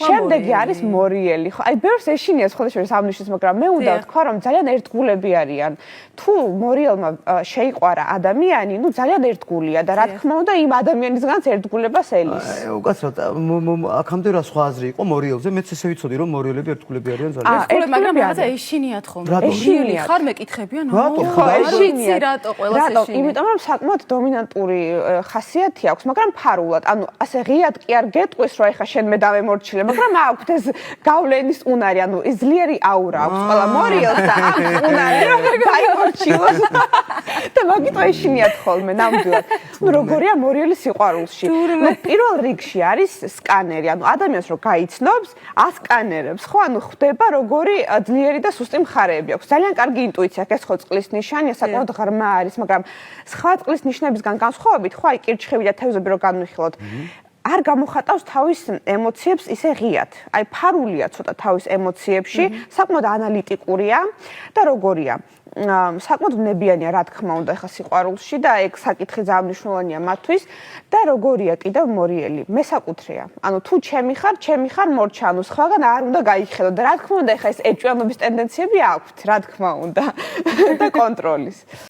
შემდეგი არის მორიელი. ხო, აი ბევრს ეშინია სხვადასხვა სამნიშნის, მაგრამ მე უნდა ვთქვა, რომ ძალიან ერთგულები არიან. თუ მორიელმა შეიყვარა ადამიანი, ნუ ძალიან ერთგულია და რა თქმა უნდა იმ ადამიანისგანაც ერთგულებას ელის. უკაცრავად, აქამდე რა სხვა აზრი იყო მორიელზე? მეც ესე ვიცოდი, რომ მორიელები ერთგულები არიან ძალიან. ერთგულები, მაგრამ რაღაცა ეშინიათ ხოლმე. ეშინიათ. ხარ მეკითხებიან? ხო, ეშინიათ. რატო ყველას ეშინიათ? იმიტომ რომ საკმაოდ დომინანტური ხასიათი აქვს, მაგრამ ფარულად. ანუ ასე ღიად კი არ გეტყვის, რომ ეხა შენ მე დავემორჩილე, მაგრამ აქვთ ეს გავლენის უნარი, ანუ ეს ძლიერი აურა აქვს ყველა მორიელს და აქვს უნარი, რომ დაიმორჩილოს. და მაგიტო ეშინიათ ხოლმე ნამდვილად. ნუ როგორია მორიელი სიყვარულში? ნუ პირველ რიგში არის სკანერი, ანუ ადამიანს რო გაიცნობს, ასკანერებს, ხო, ანუ ხვდება როგორი ძლიერი და სუსტი მხარეები აქვს. ძალიან კარგი ინტუიცია აქვს, ეს ხო წყლის ნიშანია, საკმაოდ ღრმა არის, მაგრამ სხვა წყლის ნიშნებისგან განსხვავებით, ხო, აი კირჩხები და თევზები რო განვიხილოთ, არ გამოხატავს თავის ემოციებს ისე ღიად. აი ფარულია ცოტა თავის ემოციებში, საკმაოდ ანალიტიკურია და როგორია. საკმაოდ ვნებიანია რა თქმა უნდა ხა სიყვარულში და ეგ საკითხი ძალიან მნიშვნელოვანია მათთვის და როგორია კიდევ მორიელი მესაკუთრეა. ანუ თუ ჩემი ხარ მორჩა, ანუ სხვაგან არ უნდა გაიხედო და რა თქმა უნდა ხა ეს ეჭვიანობის ტენდენციები აქვთ, რა თქმა უნდა და კონტროლის.